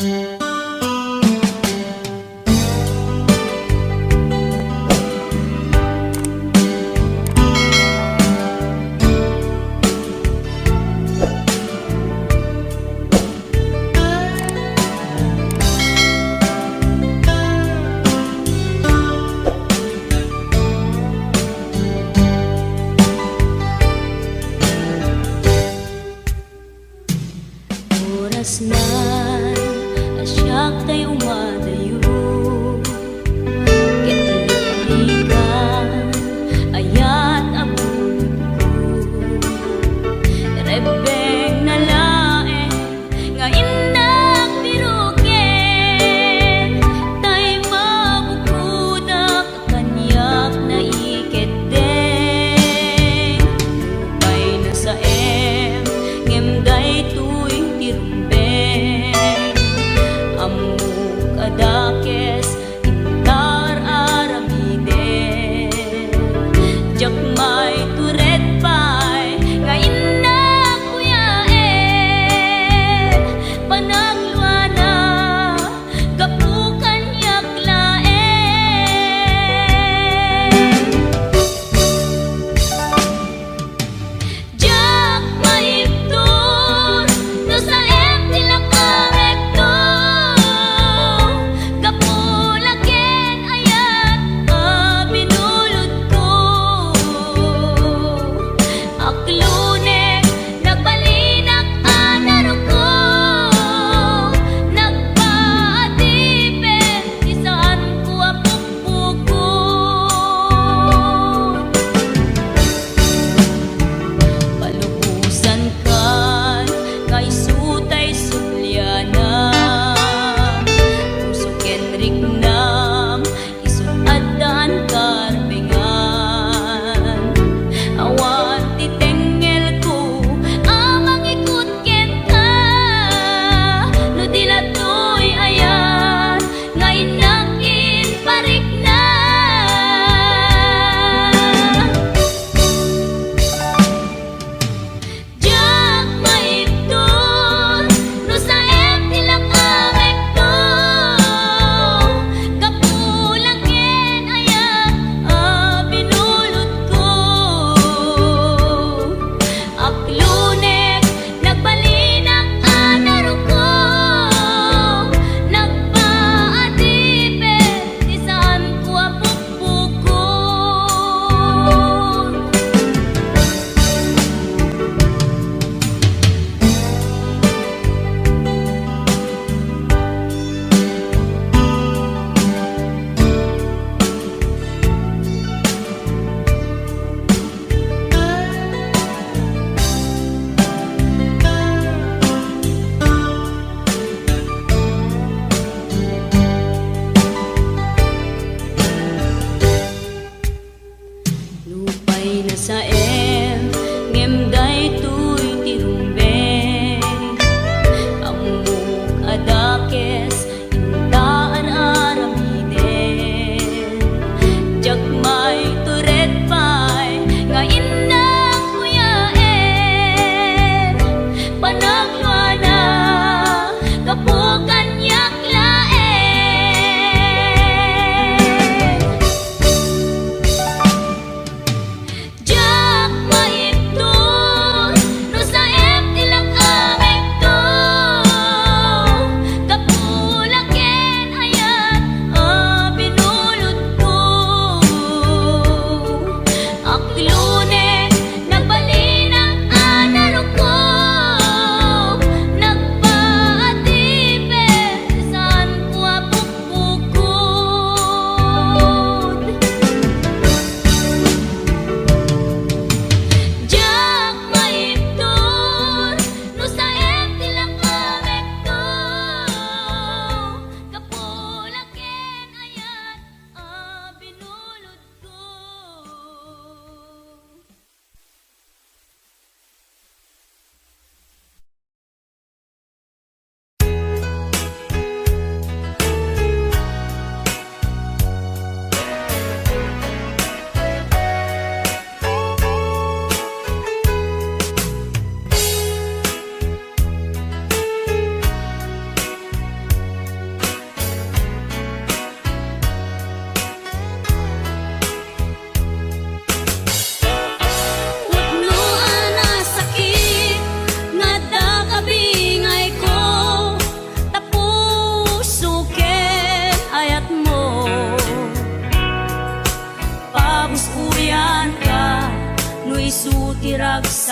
Oras na asyak tayo umadayo, kitalikan ayat abog ko. Rebeng na laeng nga inang birugen, tay mabukudak kanyak na iketeng. Lupay na sa ngem day tuy tirumben amuk ada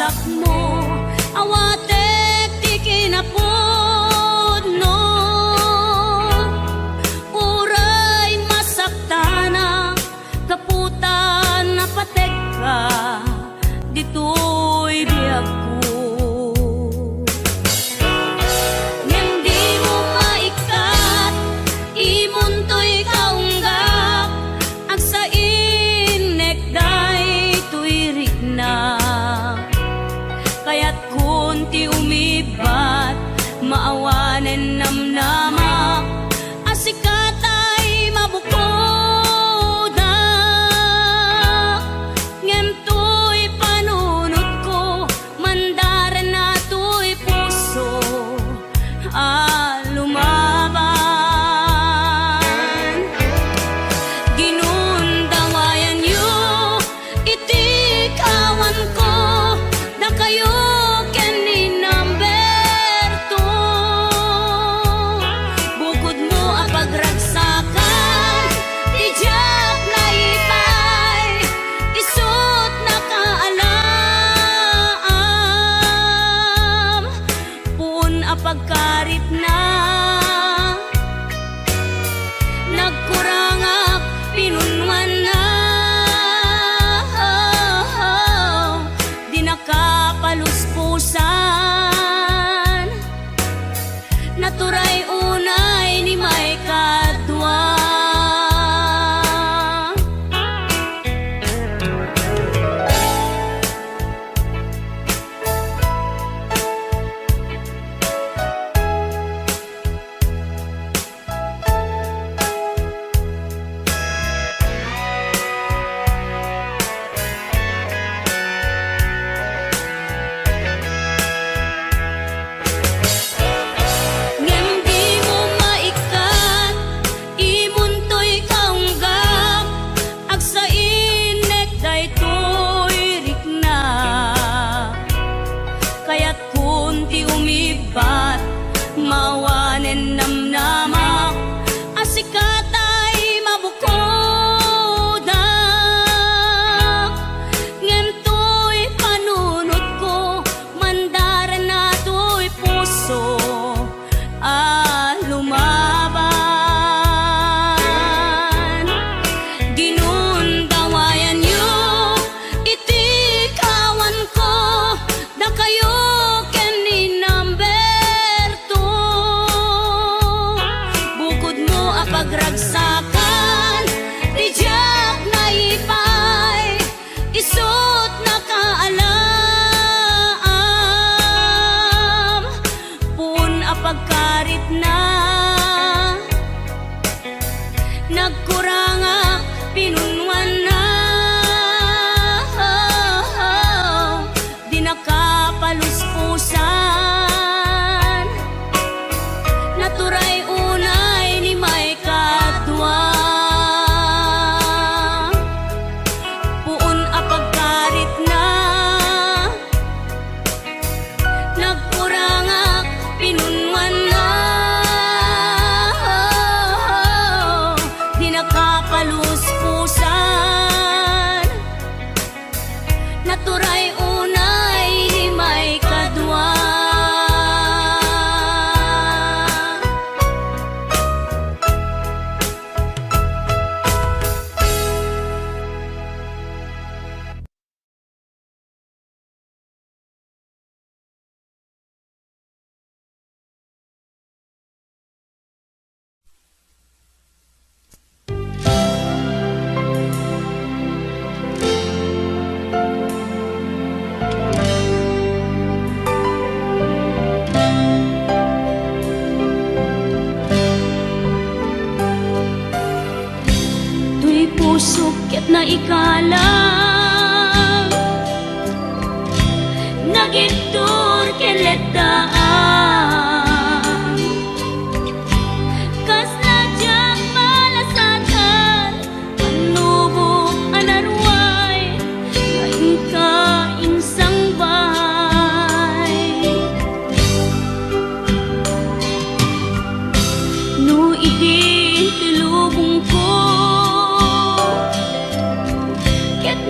pagsak mo, awatek ti kinapudno. Uray masaktana, kaputan na patek ka, dito'y biyag ko. Ngem di mo maikat, imunto'y kaunggap, agsain nekday tuirik na. Kaya't kunti umibat, maawanen namnamak, asikatay mabukodak. Ngem to'y panunot ko, mandaran na to'y puso, lumaban. Ginundawayan yu, itikawan ko, da kayo ken ni number 2. Bukod mo ang pagragsakan, tijak na ipay, isut na kaalam. Pun a pagkarit na, nagkurangak pinunwan na. Di nakapaluspusan, naturay unay ni may kadwa. Ngem di mo maikat, imunto'y kaunggap, agsain nekday to'y rikna. Kaya't kunti umibat, mawanen namnamak, asikatay mabukodak. Ngem to'y panunot ko, mandaran na to'y puso, lumaban. Ginundawayan yu, itikawan ko, da kayo ken ni number 2. Bukod mo a pagragsakan, tijak na ipay, isut na kaalam. Pun a pagkarit na, nagkurangak pinunwan na. Di nakapaluspusan, naturay unay ni may kadwa. Puun a pagkarit na, nagkurangak pinunwan na. Di nakapaluspusan, naturay unay ni may kadwa. Tuy pusok ket na ikalam, nagitur keletdaan. Kas najak malasatan, panubok anarway, kainka insang bahay. No idin tilubong ko, ket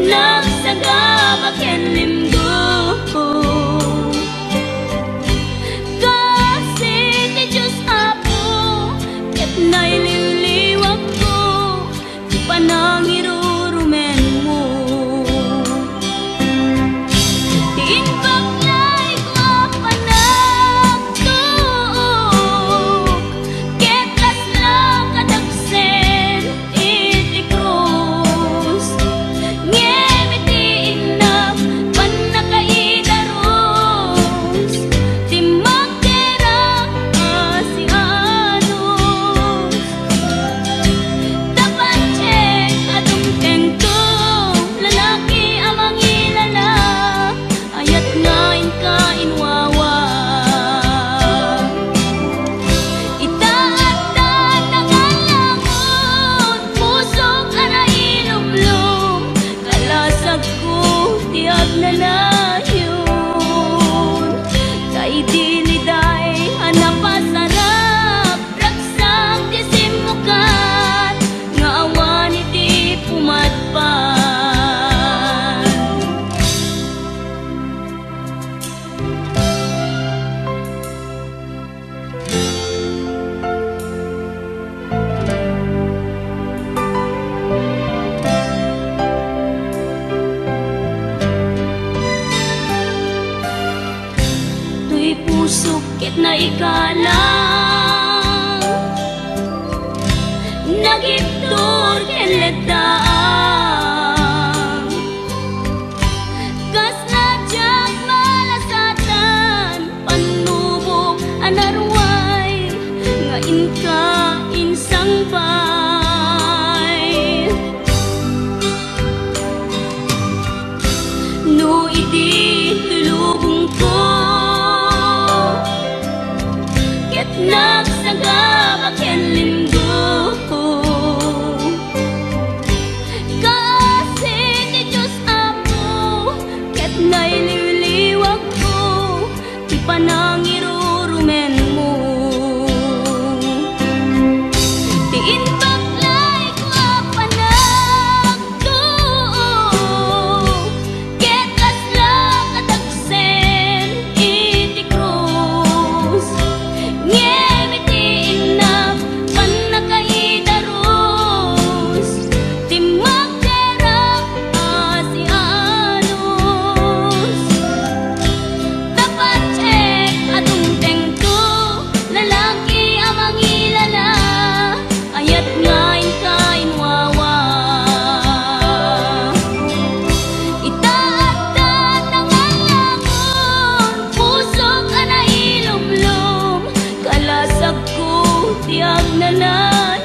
ka insang bay no iti tulubong ko ket nagsagabak ken linggo kasi ti Diyos amo ket naililiwag ko ti panangirurumen mo ti inbaklay ko a panagto ket kasla kadagsen iti krus ngem iti inap panakaidarus ti magderang asianos dapat check adung tengko lalaki amang ilala ayat ngain kain wawa itaatan ng alangon pusok ana ilumlum kalasag ko tiag nanayon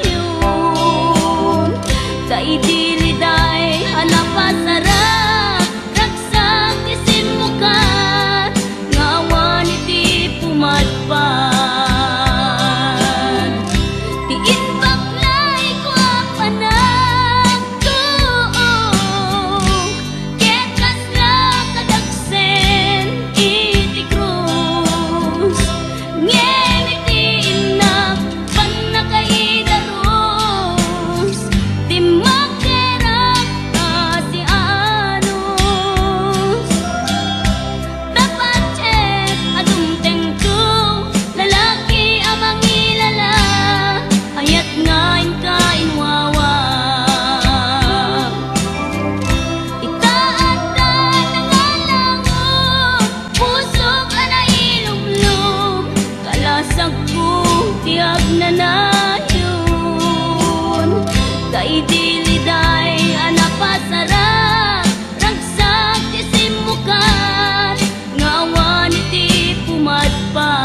kaidiliday hanapasarap ragsak isin mukat ngawan iti pumadpad ti inbaklay ko a panagto ket kasla kadagsen iti krus ngem iti inap panakaidarus ti magderang asianos dapat check adung tengko lalaki amang ilala ayat ngain kain wawa itaatan ng alangon pusok ana ilumlum kalasag ko tiag nanayon kaidiliday anapasarap ragsak ti simukat ngawan iti pumadpad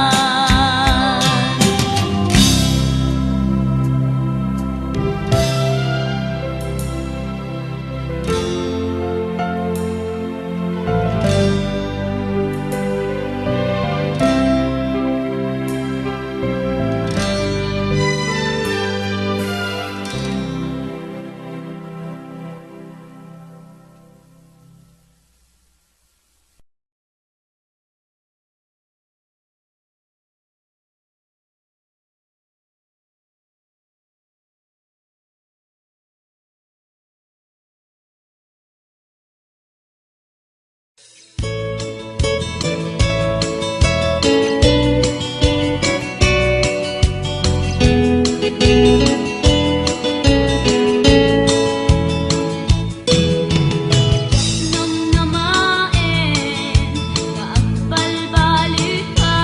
namnamaen kaagbalbalik ka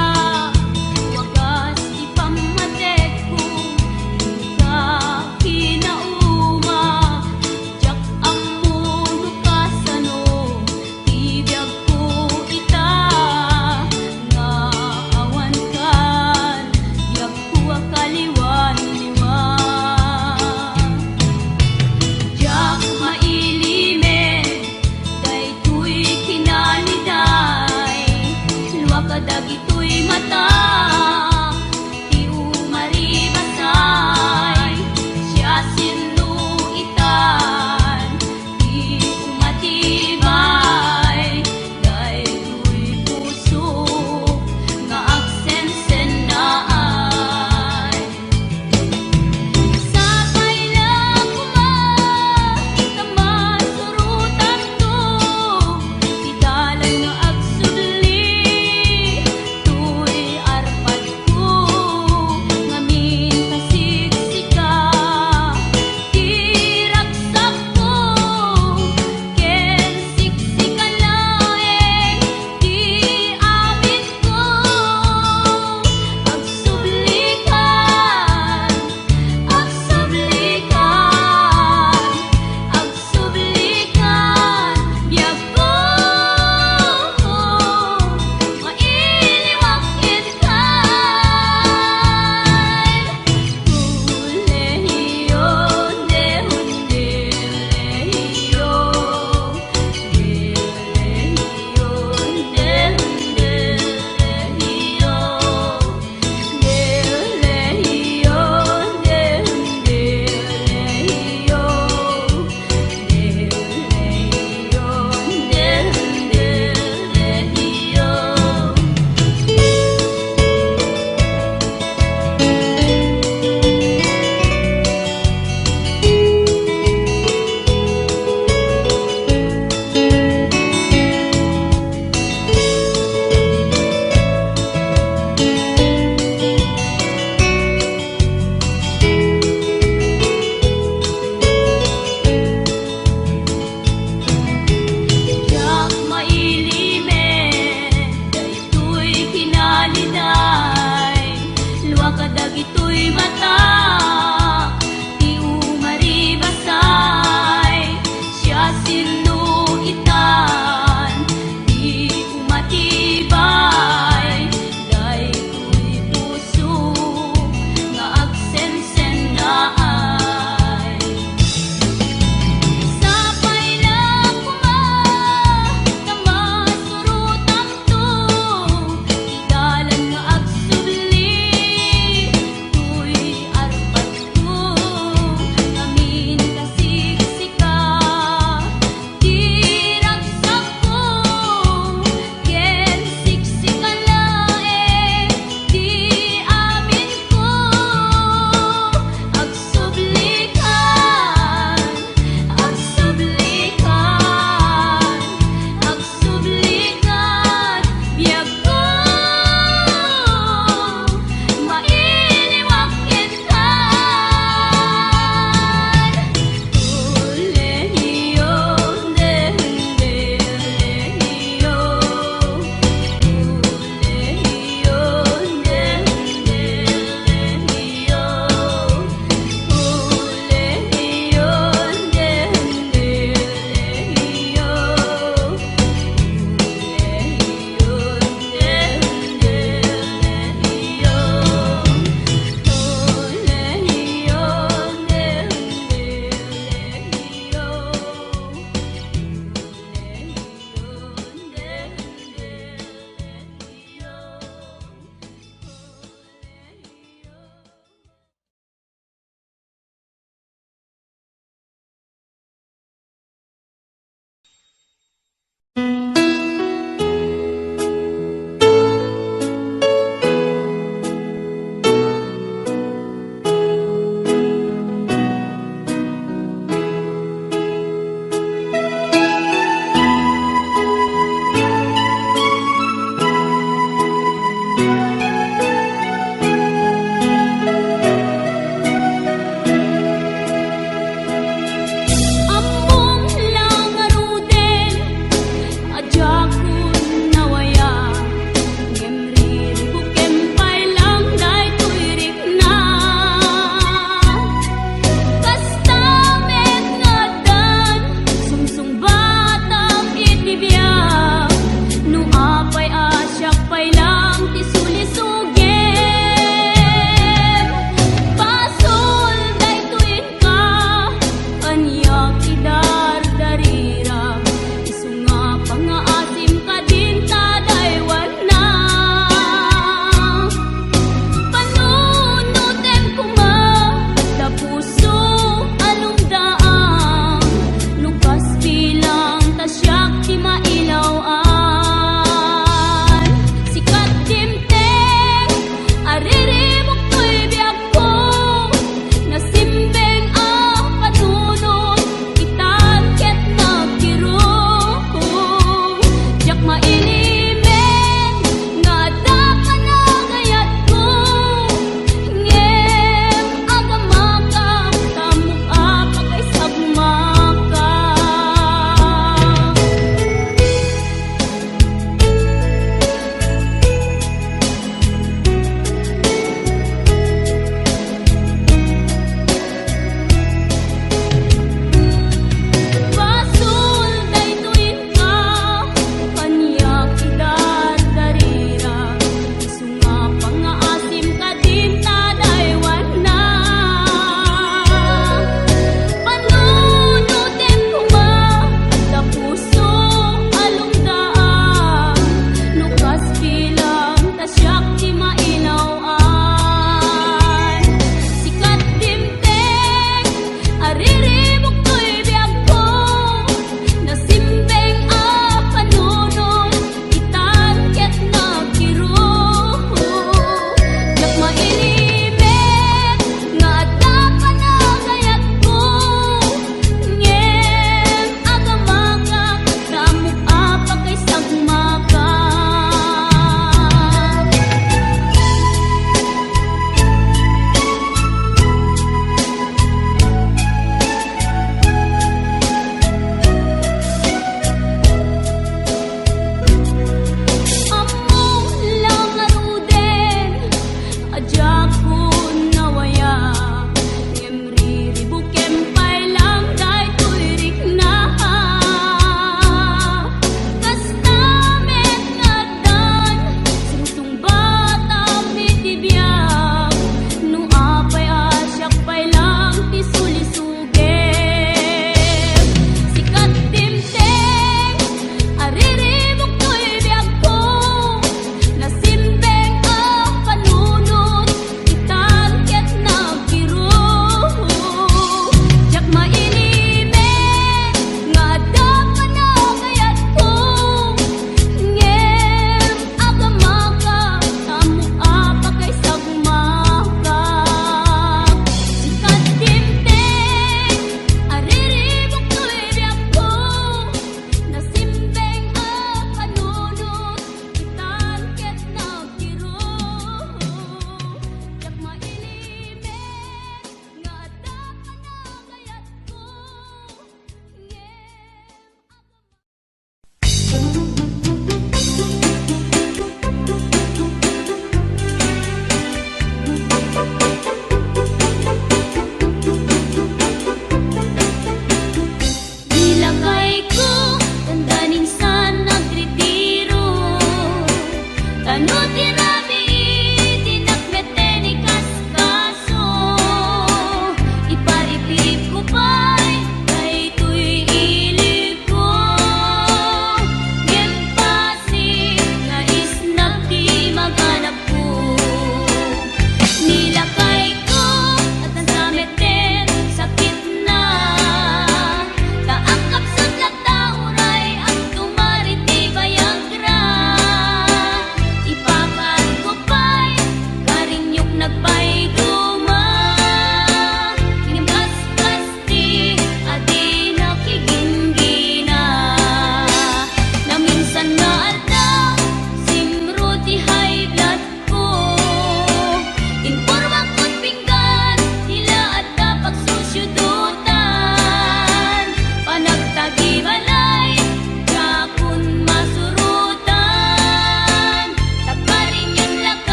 wagas ipamatek ko ka kinauma jak ammo kasano tibiyag ko ita nga awan kan yak ko kaliwan liwan kadagitoy mata, di umaribasay, siya sinuitan, di umatibay, daytoy puso nga agsensen na ay. Sapay na kuma, na masurutan to, igalan nga agsubli, tuy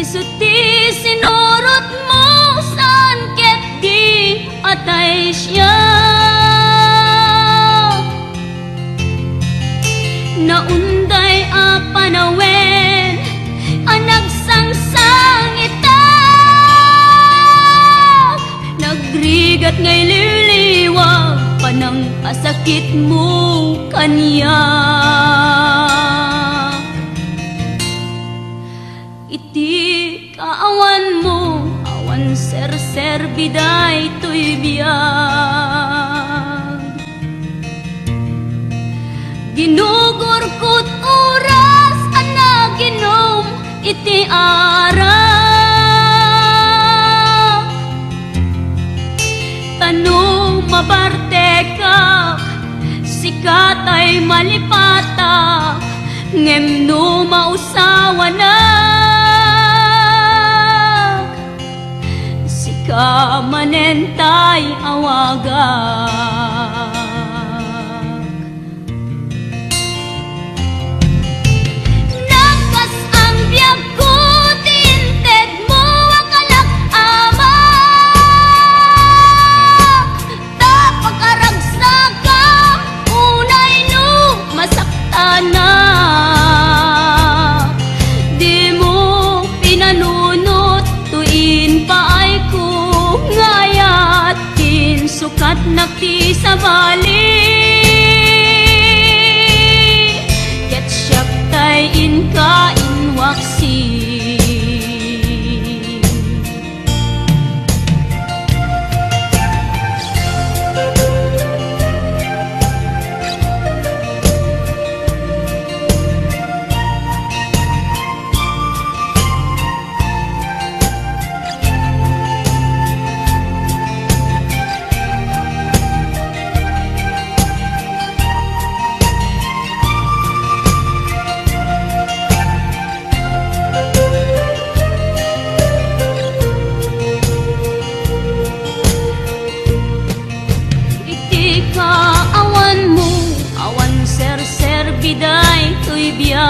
Suti sinurot mo saan ket di atay siya. Naunday a panawen anagsangsang itak, nagrigat ngay liliwag panang pasakit mo kanya. Iti kaawan mo, awan ser-ser biday to'y biyag. Ginugurkot oras anaginom iti arak. Tanong mabarte ka, sikat ay malipata, ngem no mausawa na. Sika manentay awagak. Nakas ang biyag ko, tinted mo akalak ama. Tapag-aragsak ka, unay no masakta na. Di mo pinanunot, tuin pa ay kung ngayat, din sukat nakti sa bali. Ket siyak tay inka inwaksi. Biday to'y biyag.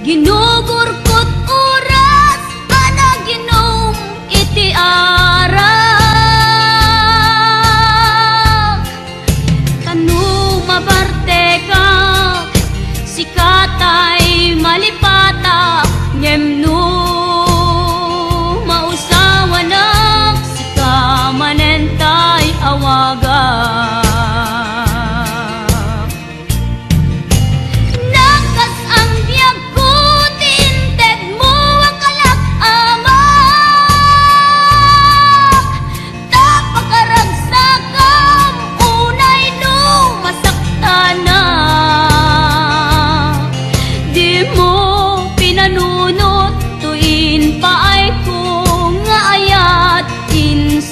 Ginugurkot oras anaginom iti arak. Tanu mabarte ka, sikatay malipata, ngem no mausawa na. Sika manentay awaga.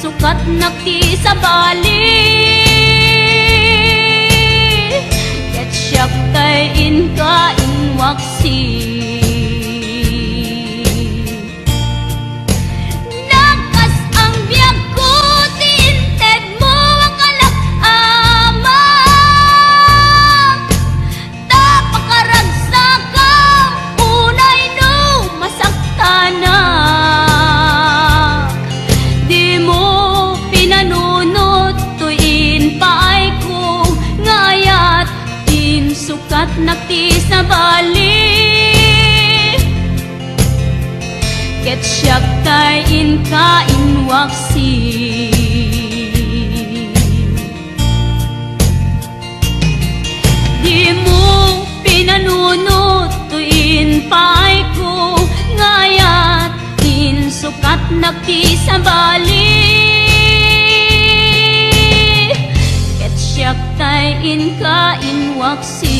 Sukat nakti sa bali. Ket siyak tay inka inwaksi. Nakas ang biyag ko, tinted mo akalak ama. Tapakaragsak ka, unay no masakta na. Di mo pinanunot, tuin pa ay kung ngayat, din sukat nakti sa bali. Ket siyak tay inka inwaksi. Di mo pinanunot, tuin pa ay kung ngayat, din sukat nakti sa bali. Ket siyak tay inka inwaksi.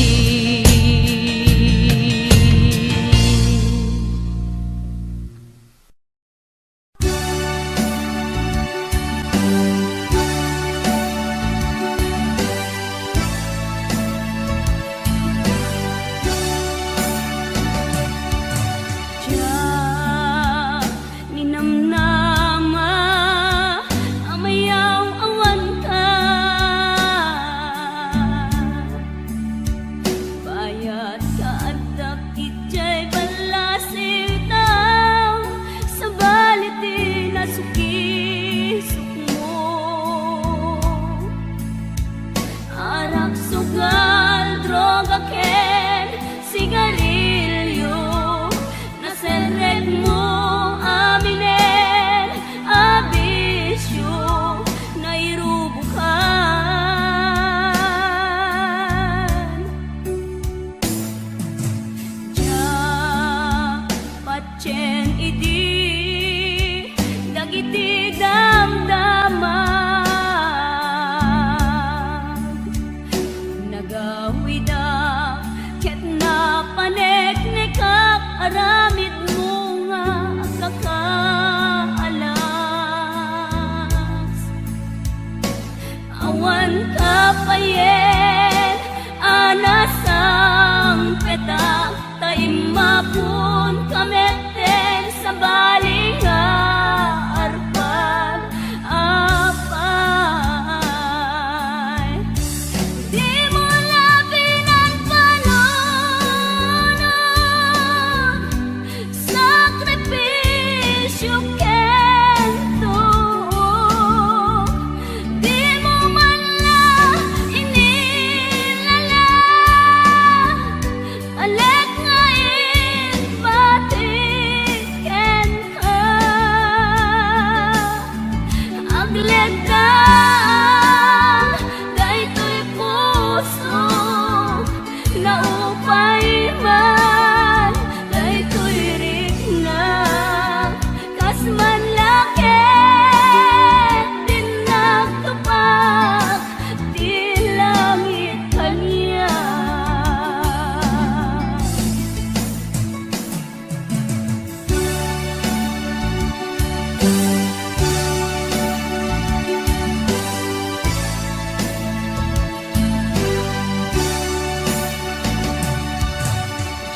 sigarilyo, naserek mo aminen, abisyo, nairubukan. Diyak patsen idi, dagiti damdaman, nagawida ket napaneknekak aramid mo nga kakaalas. Awan kapayen anasang petak taimapun kameten sa balinga arpag apay. Di mo labinan panunon, sakripisyo kento. Di mo man la inilala, alek nga batiken ka. Aglet ka, daytoy puso, naupay man, daytoy rigna, kas man lakit, din nagtupak, di langit kanya.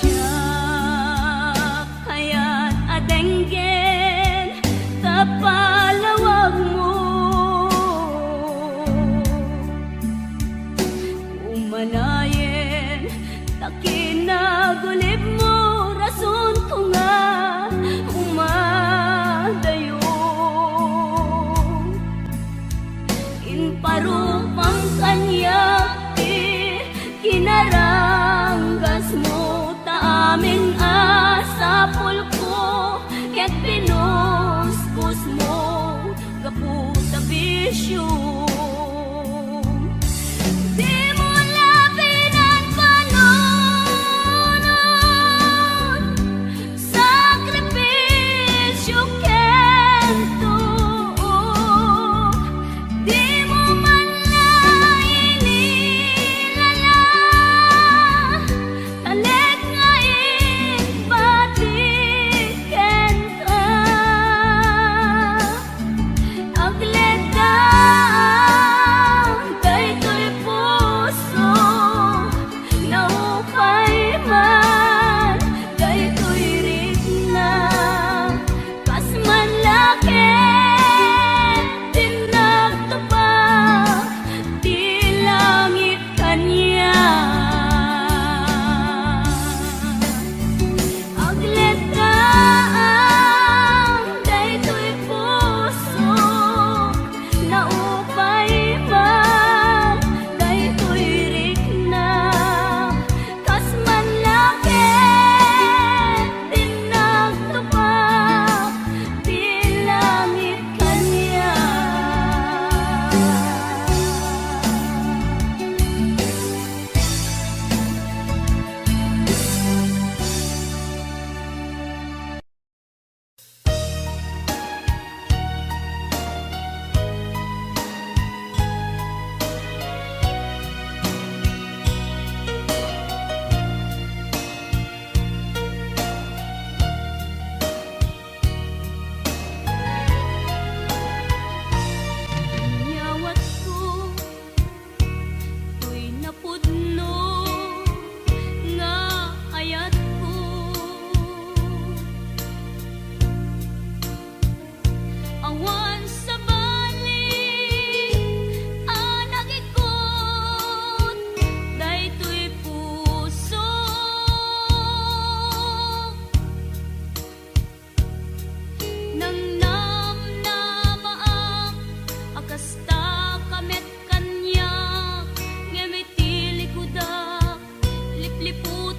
Diyak kaya't adenggen, kapalawag mo, umanayen, takinagulib mo, rason ko nga umadayo. Inparupang kanya ti kinaranggas mo, taamin asapul ko ket pinuskus mo gapu sa bisyo. Di mo labinan panunon,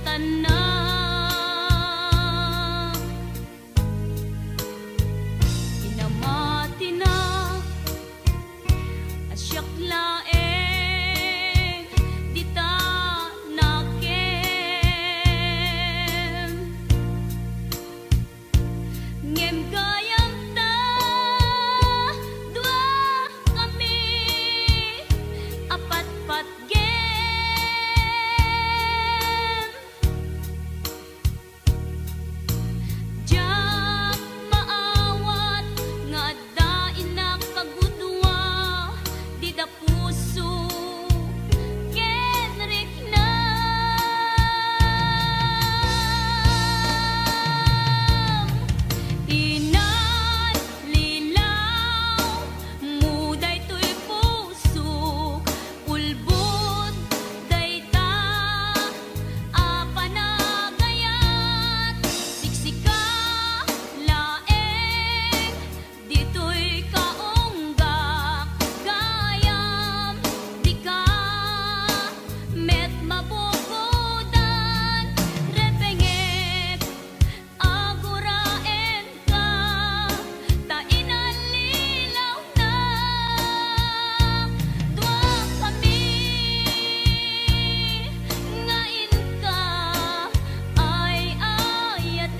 tanan. Inamati na asyak laeng di ta nakem. Ngem gayam ta dua kami apat-pat gem. Jak maawat nga dain na kagudwa di da puso kenrik na. Inan lilaw muday to'y puso ulbod dayta apanagayat siksika laeng dito'y kaunggak gayam di ka met mabubudan repengek aguraen ka ta inalilaw na dua kami ngain ka ay ayaten.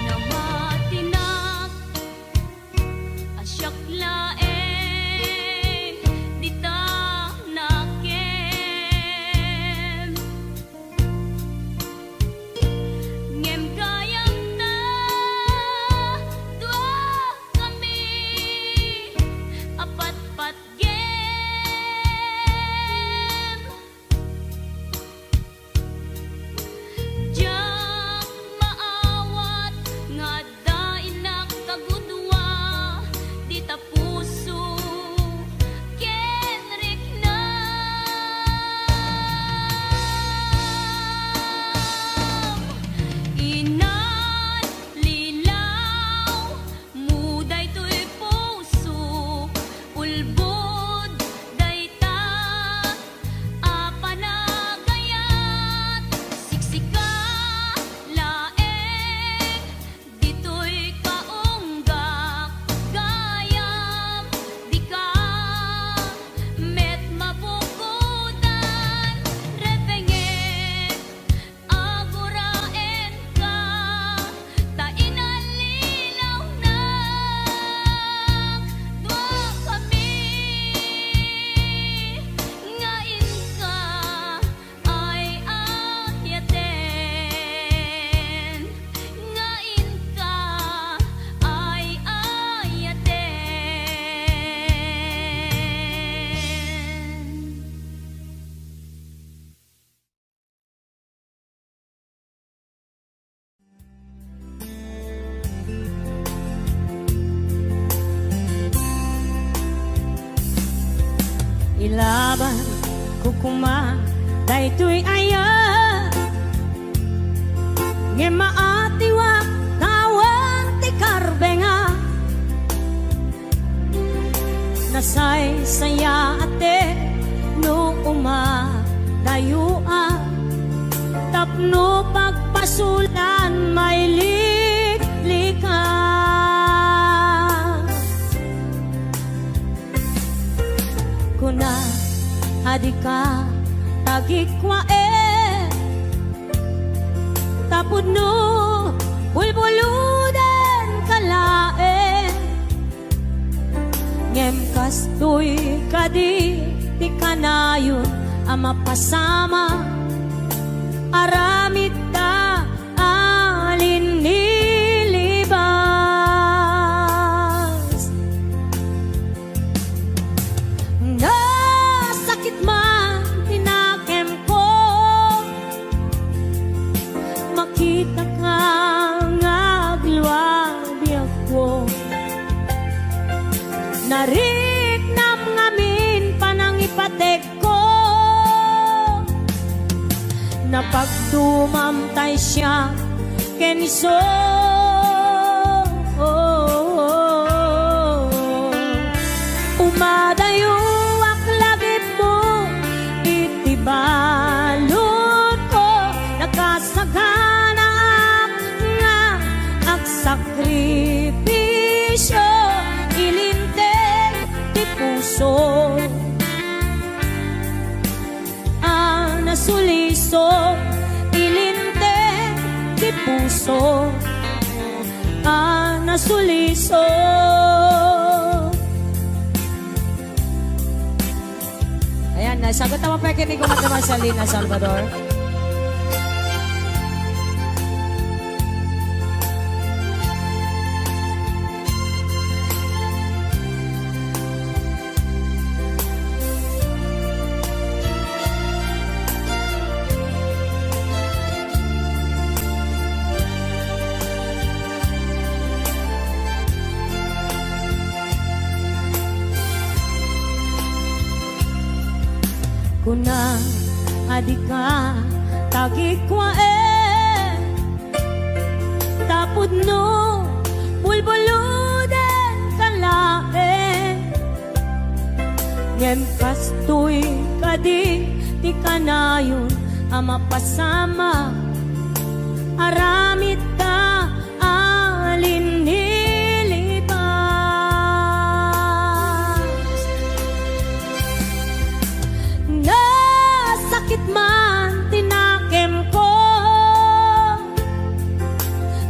Namatinak asyak laeng di ta nakem. Ngem gayam ta dua kami apat-pat gem. Jak maawat nga dain na kagudwa di ta puso kenrik na. Inan lilaw muday to'y puso ulbod dayta apanagayat siksika laeng dito'y kaunggak gayam di ka met mabubudan repengek aguraen ka ta inalilaw na dua kami ngain ka ay ayaten. Ngain ka ay ayaten. Ilaban kukuma daytoy aya nge maatiwa tawan ti karbenga nasay saya ate no uma dayua tapno pagpasulan may liklika. Kuna adika tagikwa tapod no bulbuludan kalaen ngem kastoy kadi ti kanayon ama pasama aramid ta alin nilibas Nariknam ngamin panangipatek ko, napagdumamtay siya keniso. Umadayo aklagip mo, itibalot ko, nakasagana nga agsakripisyo, ilinteg ti puso. Nasuliso, ilinteg ti puso. Nasuliso. Ayan, nasagot naman pa kinig ko naman sa Lina Salvador. Kuna adika tagikwa tapod no bulbuluden kalae ngem kastoy kadi ti kanayon ama pasama aramit ka alin sakit man tinakem ko,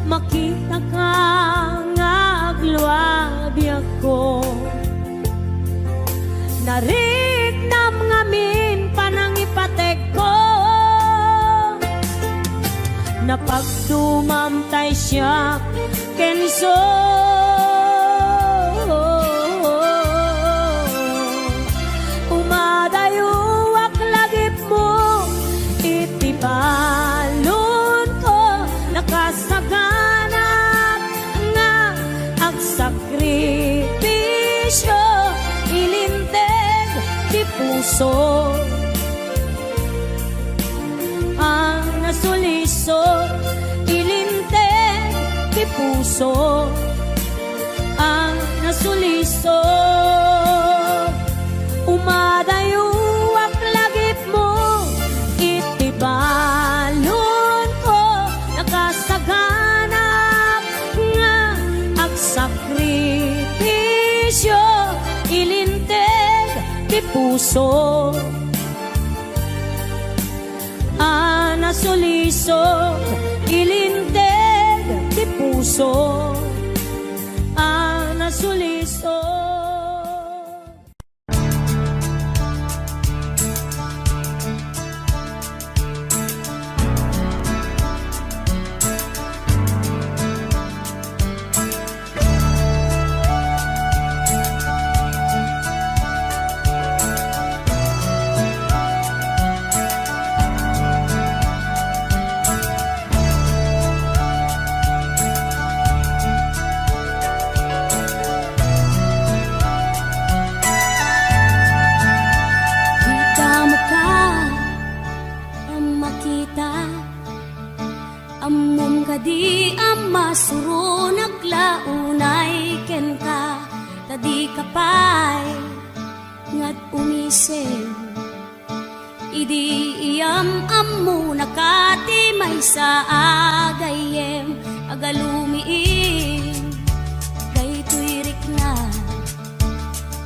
makita ka nga agluabi ako. Nariknam ngamin panangipatek ko, napagdumamtay siya kenso. Balon ko nakasaganap nga agsakripisyo, ilinteg ti puso. Nasuliso, ilinteg ti puso. Nasuliso. Umadayo aklagip mo, balon ko nakasaganap nga agsakripisyo, ilinteg ti puso. Nasuliso, ilinteg ti puso. Nasuliso. Kadi ang masuro naglaunay ken ka, tadi kapay ngat umisem. Idi iyam ammo nakati may sa agayem, agalumiin daytoy rikna.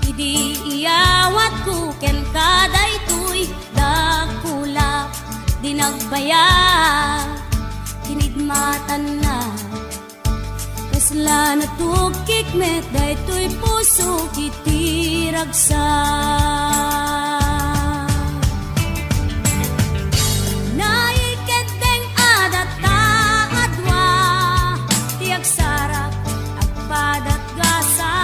Idi iyawat ko ken ka daytoy dakulap dinagbayad. Kinigmatan na kasla na tukik met daytoy puso kitiragsa. Naiketeng adata adwa tiag sarap agpadat gasa.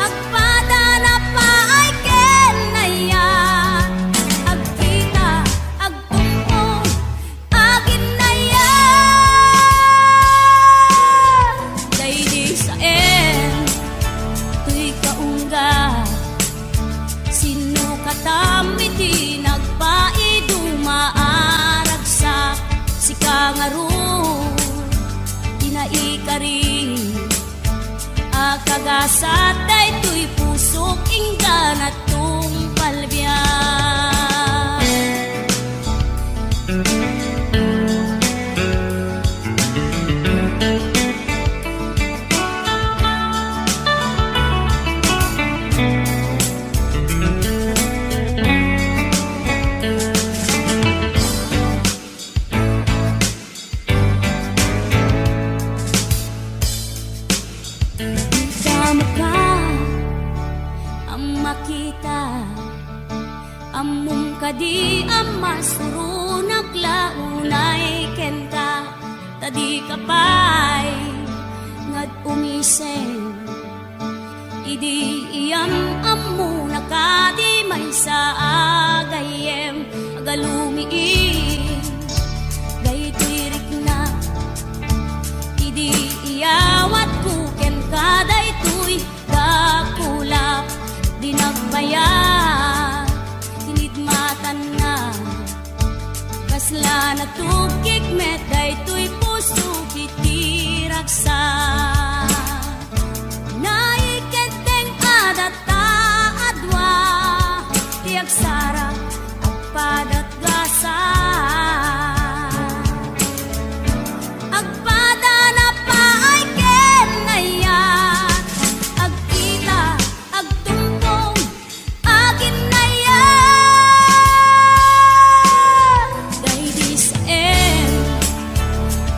Agpada na pa ay ken na yan, agkita agtungkong agin na yan. Daydi sa rin. Akagasat daytoy pusok inggan at tung palbiyan. Sama ka ang makita, among kadi ang masurunag launay ken ka, tadi kapay ngad umisen. Idi iyam ammo nakadi may sa agayem agalumiin. Daytoy rikna idi iyawat kuken kadaytoy dakulap di nagbayad tinidmatan na kasla natugkik met daytoy puso kitiraksa naikenteng adata adwa tiyak sarap agpadat gasa agpada na paay ken nayan agkita agtumpong agin nayan daydi sa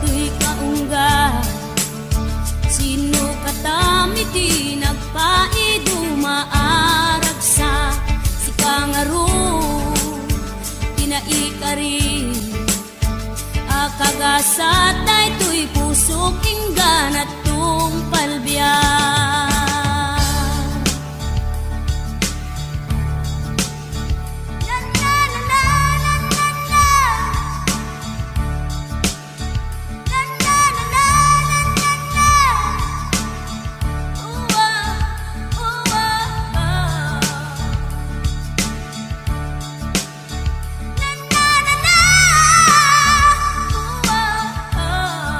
tuy kaungga sino katamiti nagpaidumaaragsa si kangaro tinaikarin akagasat daytoy pusok inggan at tung palbiyan. Na, na, na, na, na, na, na. Na, na, na, na, na, na, na. Ooh, oh, ooh, oh, oh. Na, na, na, na. Ooh, oh, oh.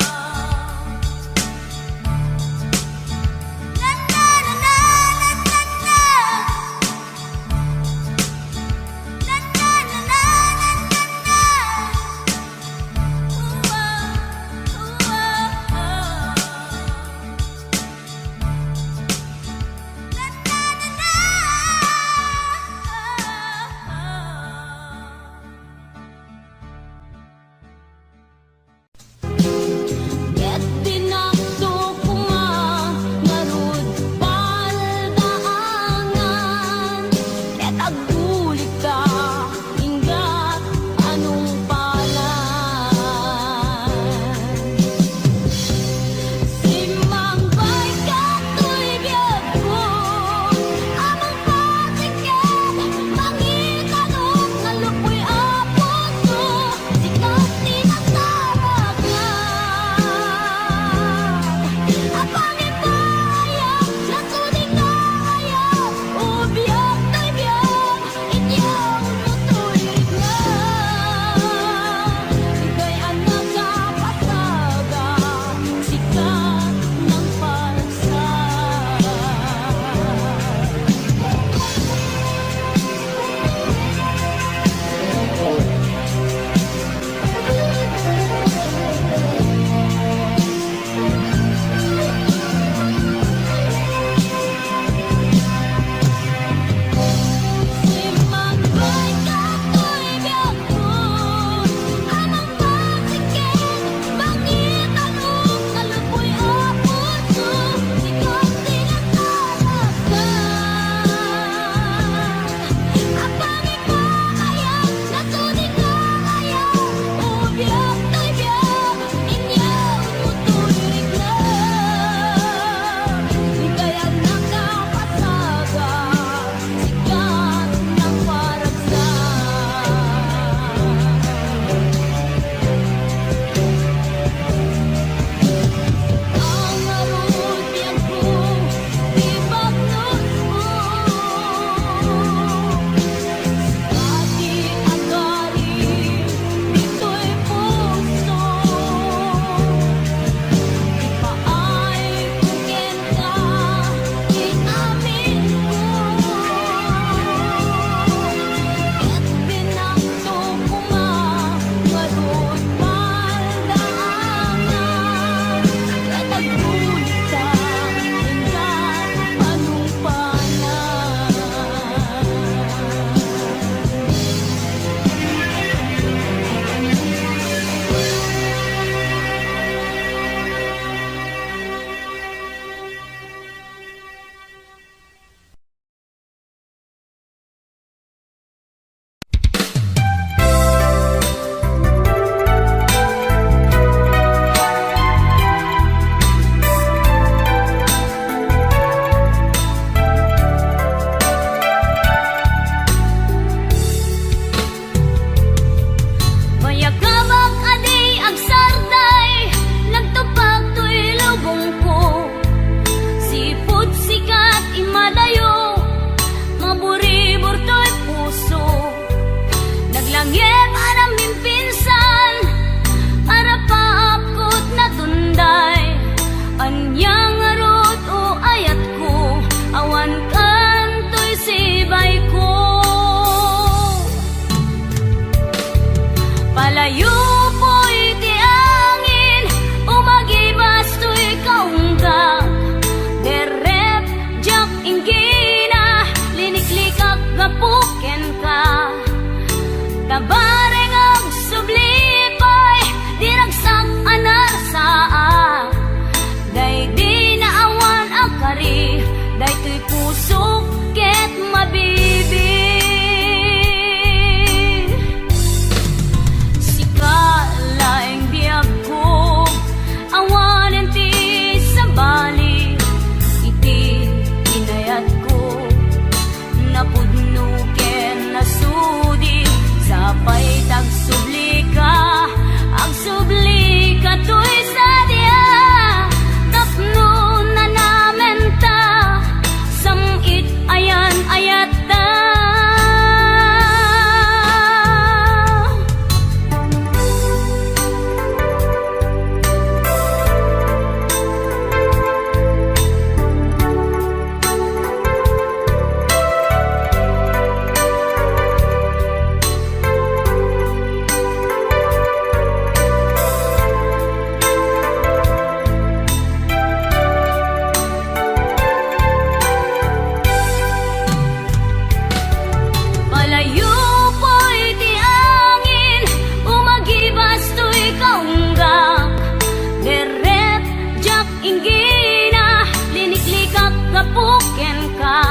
gapuken ka.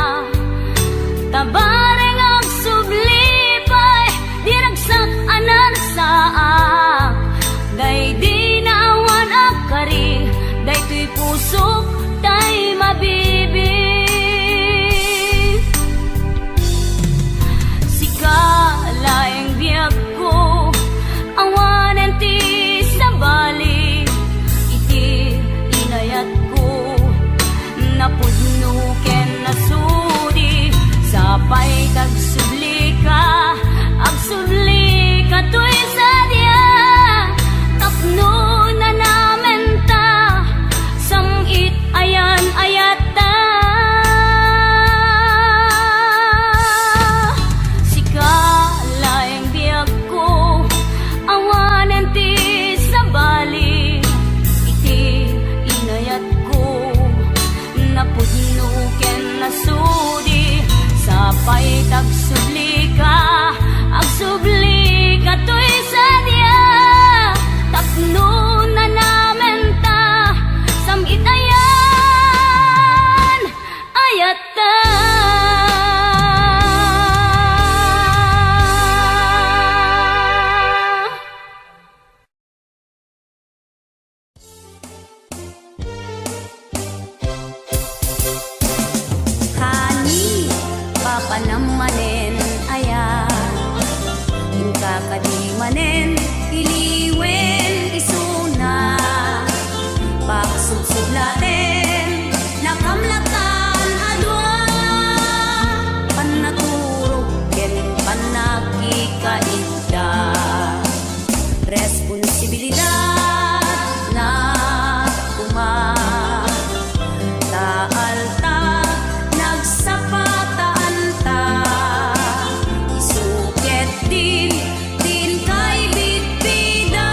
Tabareng ang sublipay, diragsak anan saak. Day di naawan akari, day tuy pusok, day mabibig. Sikalaing biyag ko, awanan ti sa balik. Iti inayat ko, napudno ken nasudi. Sapay tagsubli ka, agsubli ka tuy sadya. Tapno na namen ta, samit ayan ayata. Sikalaing biyag ko, awanan ti sa balik. Iti inayat ko, napudno ken nasudi. Sapay tagsubli ka, agsubli ka tuy sadya. Tapno na namen ta, samit ayan ayata. Hani papanamanen aya, yung kakadimanen iliwen isuna. Pagsubsublaten nakamlatan adwa, panaturog ken panakikaida. Responsibilidad na kuma taalta nagsapataan ta. Isuket din kay bitbida.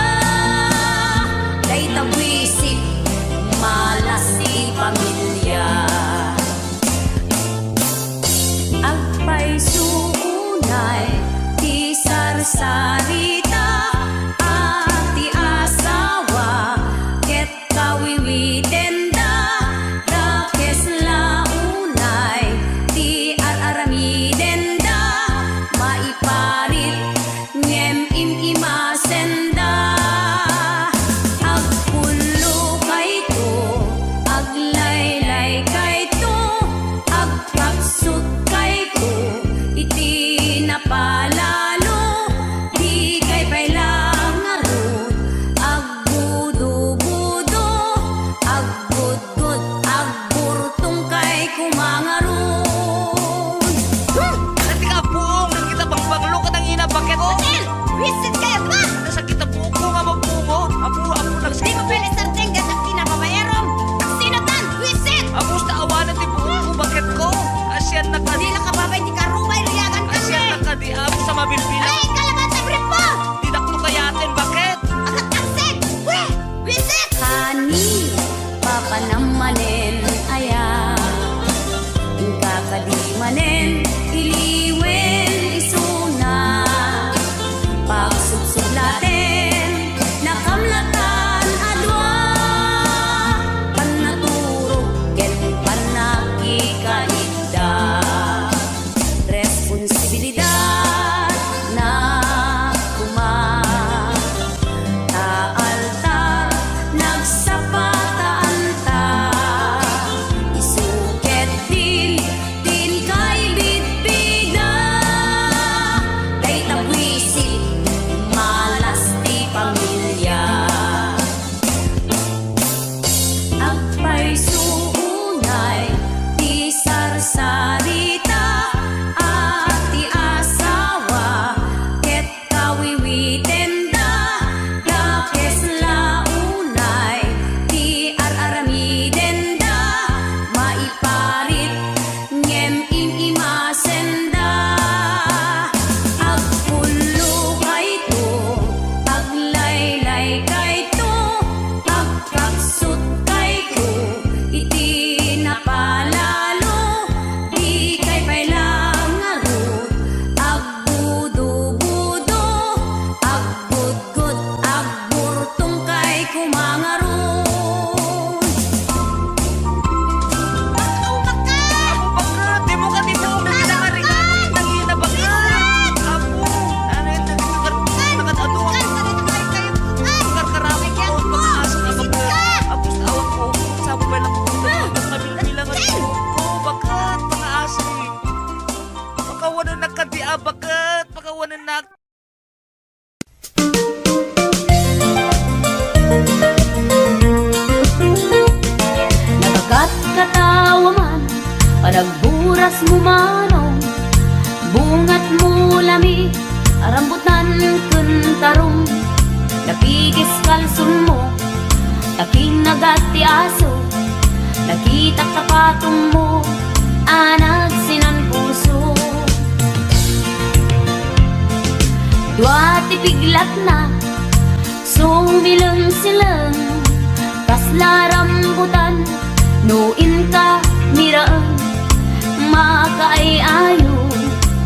Day tagwisip malas si pamilya. Agpay suunay ti sarsarita at ti asawa ket kawiwiten da. Dakes launay ti araramiden da, maiparit ngem imimasen da. Agpulo kayto, aglaylay kayto, agkaksut kayto, iti napalalo di Panagburas mo manong, bungat mo lami, arambutan kuntarong, napigis kalsun mo, taking nagati aso, nakita tapatong mo, anag sinan puso. Dua tipiglat na, sumilang-silang, kasla rambutan, nuin ka miraan, makaay ayo,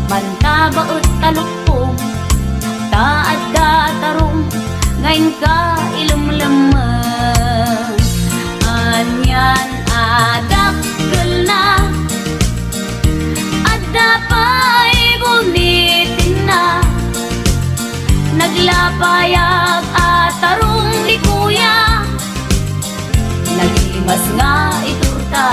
mantabaot talukpong, taad datarong, ngayon ka ilumlaman. Anyan adakkel na, adda pa'y bunitin na, naglapayag at tarong ni kuya, naglimas nga iturta.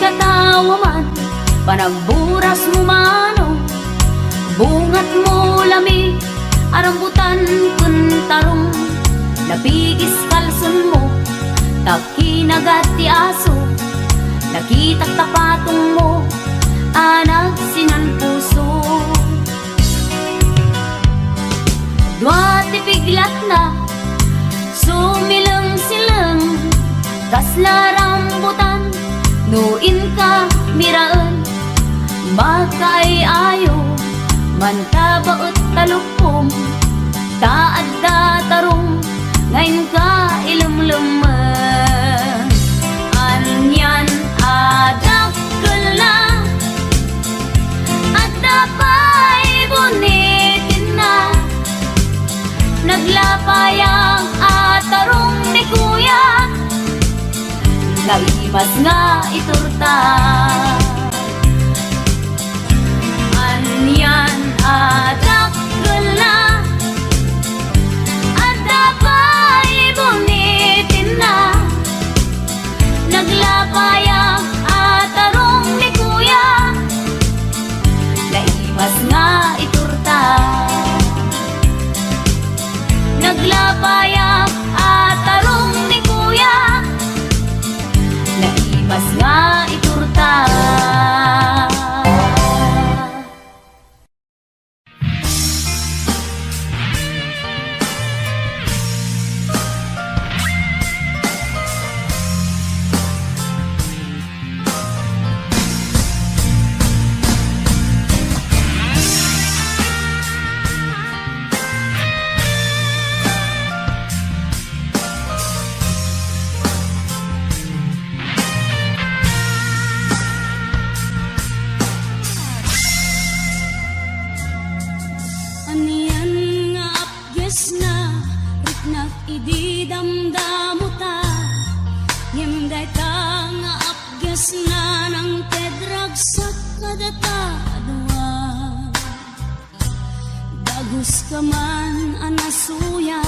Katawa man, panagburas mo mano, bungat mo lami, arambutan kuntarong, napigis kalsun mo, takinagati aso, nakitak tapatong mo, anag sinan puso. Dua tipiglat na, sumilang-silang, kasla rambutan, nuin ka miraan, makaay ayo, mantabaot talukpong, taad datarong, ngayon ka ilumluman. Anyan adakkel na, adda pa'y bunitin na, naglapayang atarong ni kuya, naimas nga iturta. Anyan adakkel na, adda pa'y bunitin na, naglapayang atarong ni kuya, naimas nga iturta. Naglapayang atarong ni kuya, naimas nga iturta. Idi damdamuta, yemday ta nga apges na ng tedrag sa kadata adwa. Dagus ka man anasuya,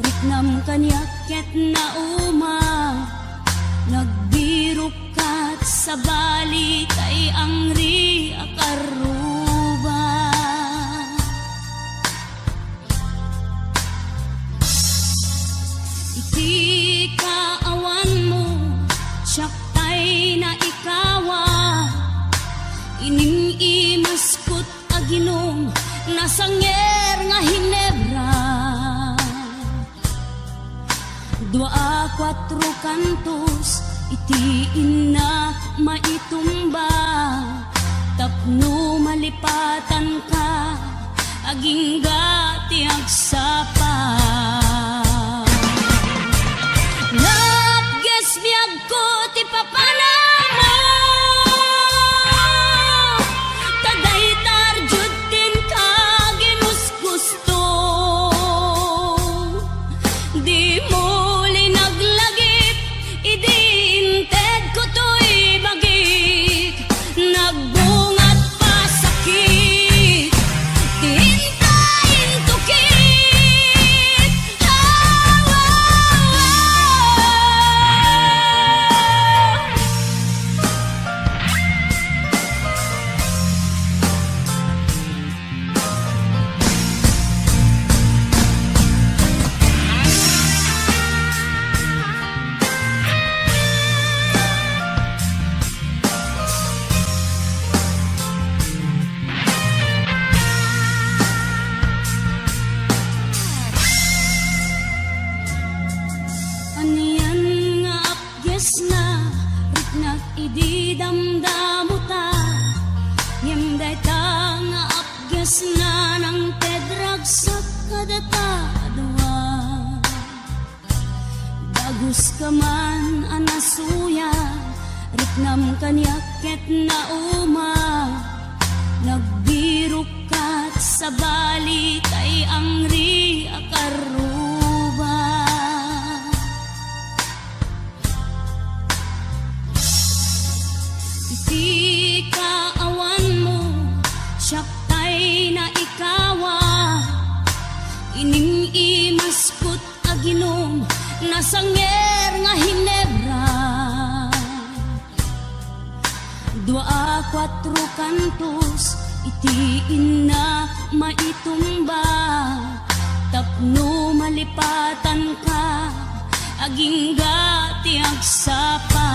riknam kanyaket na uma, nagbirok kat sa bali kay angri akaruba. Iti kaawan mo, siyaktay na ikawa, ining imaskot aginom, nasanger nga Hinebra. 2-4 kantos, iti inak maitumba, tapno malipatan ka, aging gati agsapa. Napges biyag ko ti papana mo, taday tarjud din ka ginusgusto. Di mo linaglagip, idi inted ko to'y bagik, nagbungat pa sakit, di hintayin tukik. damdamuta Yemday ta nga apges na ng tedrag sa kadata adwa Dagus ka man anasuya Riknam kanyaket na uma Nagbirok kat sa bali kay ang ri akaruba Iti kaawan mo Siyaktay na ikawa Ining imaskot aginom Nasanger nga hinebra Dua kwatro kantos Iti ina maitumba Tapno malipatan ka Aging gati agsapa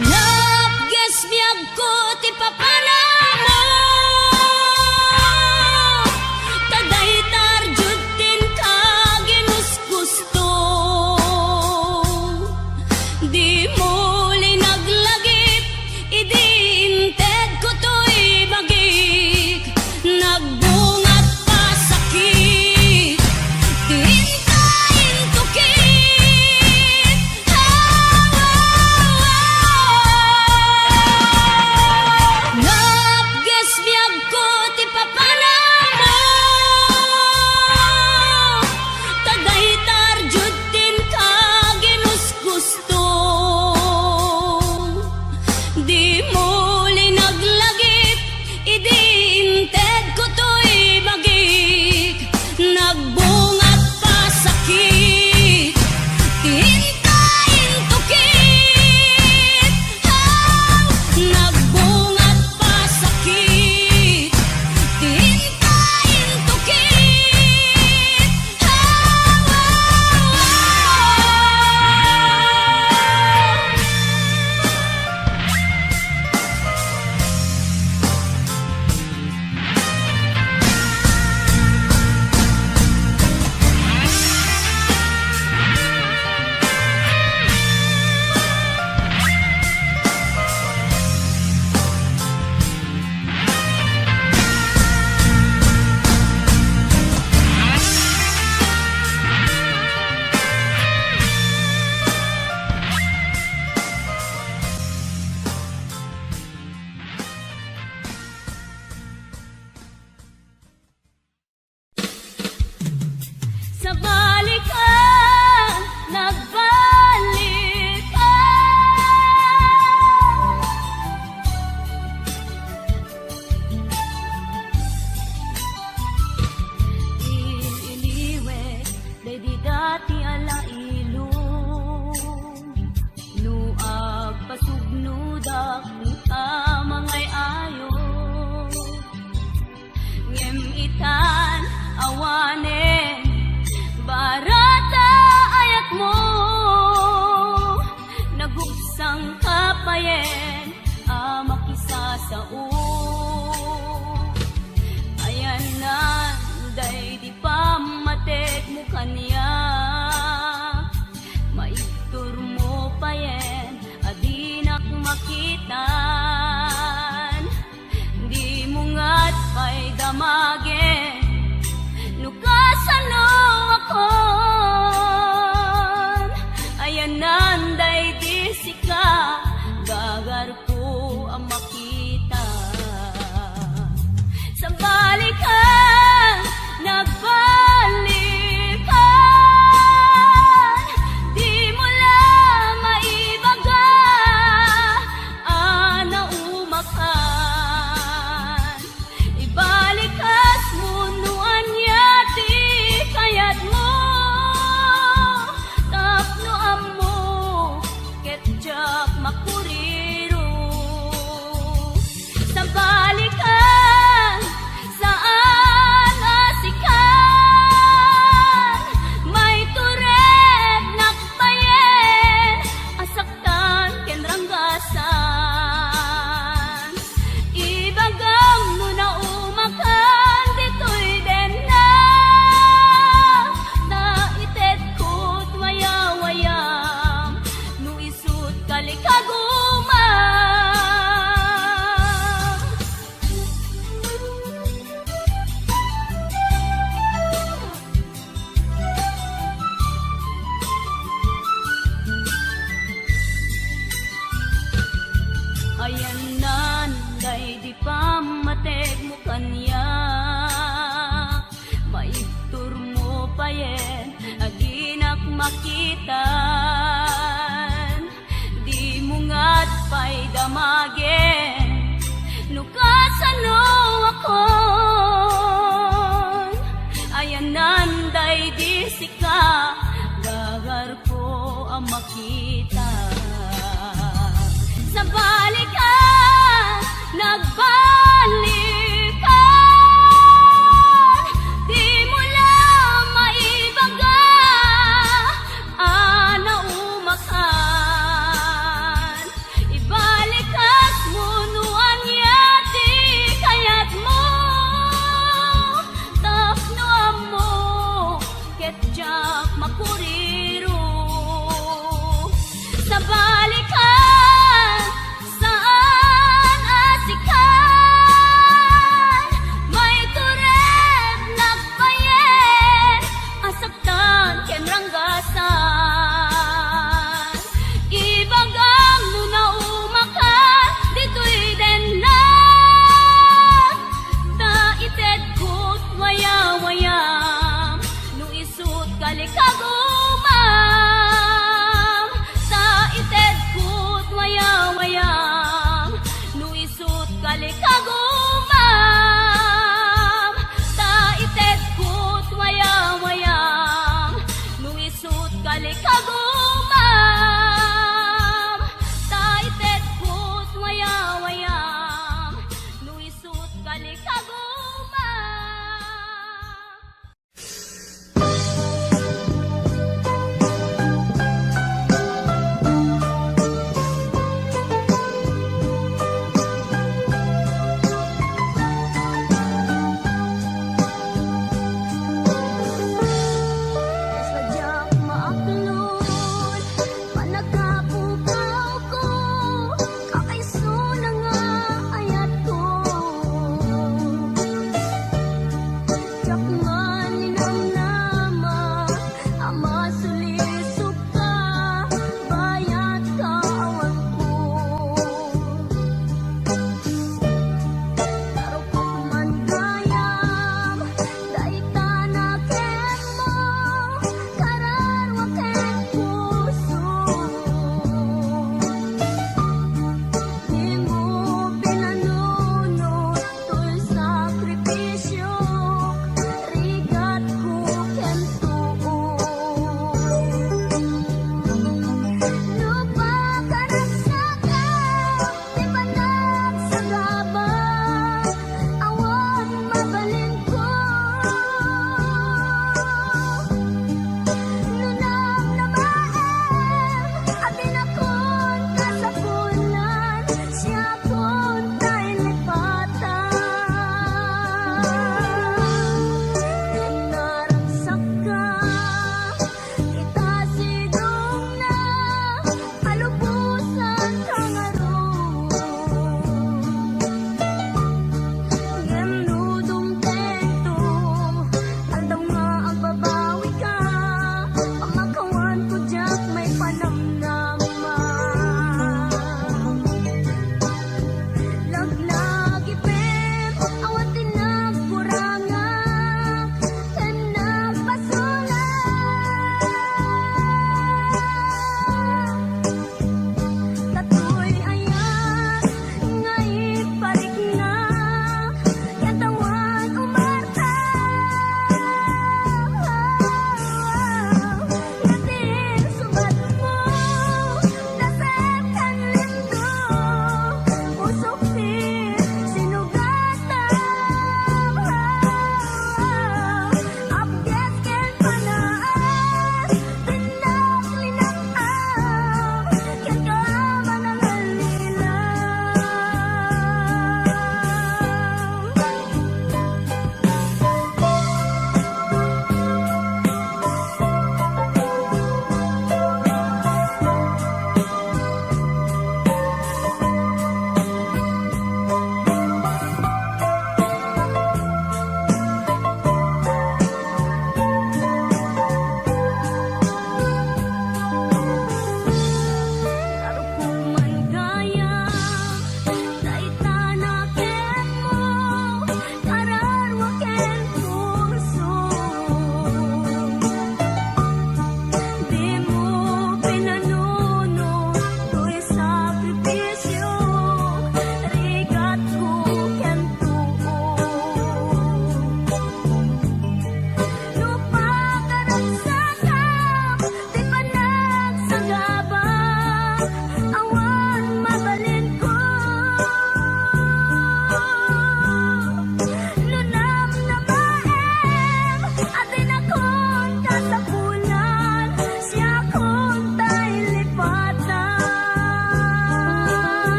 Napges biyag ko ti papanamo Taday tarjud din ka ginusgusto Di mo linaglagip Idi inted ko to'y bagik Nagbungat pa sakit Tintayin tukit sika gagar ko ang makita sa balikan nagbalikan di mo lang maibaga naumakan ibalikas mo nuan yati kayat mo tapno mo ketjak makuriro sa balikan saan asikan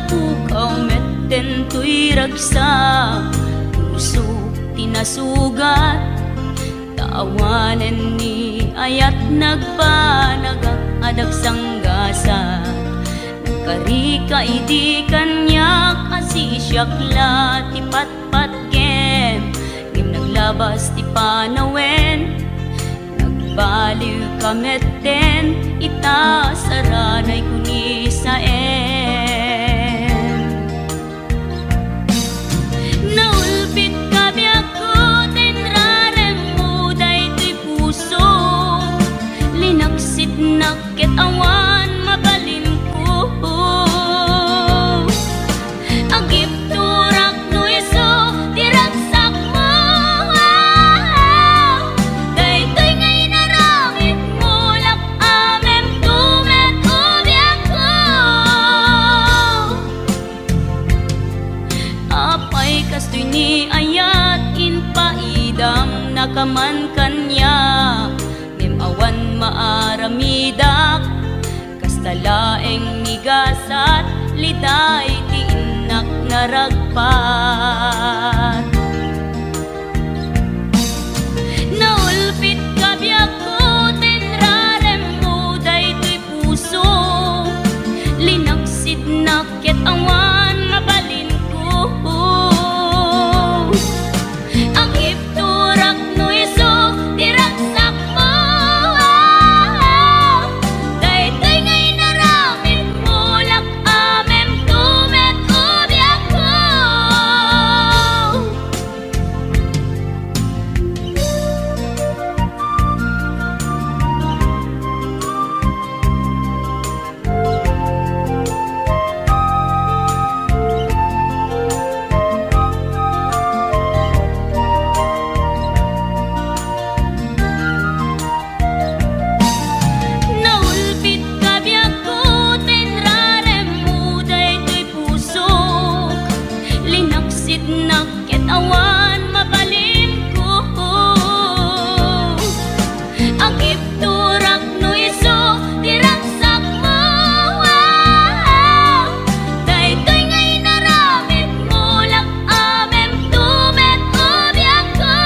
pukaw metten tuy ragsa, puso tinasugat, taawanen ni ayat nagpanagak adag sanggasat. Nagkarika idi kanyak asisyakla ti patpat gem, ngim naglabas ti panawen, nagbaliw kametten ita saranay kuni sa naulpit kabi ako tenrarem mo daytoy puso, linaksit nakit awan mabalin ko, agip turak no iso diragsak mo, daytoy ngay naramit mo lak amem tumet ubiak ko, apay kastoy ni ayat inpaidam nakaman kanya, ngem awan maaramidak kastalaeng nigasat liday ti inak naragpat. Naulpit kabi ako tenrarem mo daytoy puso, linaksid nakit awan mabalin ko, agip turak no iso diragsak mo, daytoy ngay naramit mo lak amem tumet ubiak ko. Naulpit kabi ako tenrarem mo daytoy puso, linaksid nakit awan mabalin ko, agip turak no iso diragsak mo, daytoy ngay naramit mo lak amem tumet ubiak ko.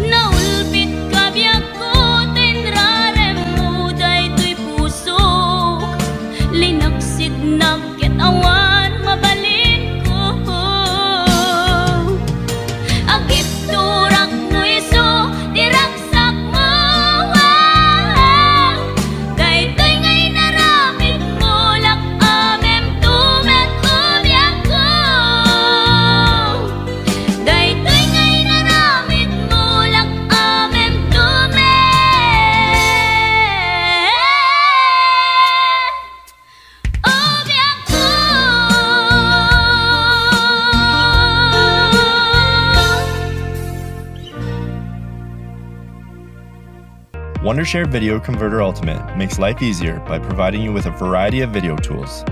Naulpit kabi ako tenrarem mo daytoy puso, linaksid nakit awan mabalin ko, agip turak no iso diragsak mo, daytoy ngay naramit mo lak amem tumet ubiak ko, daytoy ngay naramit mo lak amem tumet ubiak ko. Wondershare Video Converter Ultimate makes life easier by providing you with a variety of video tools.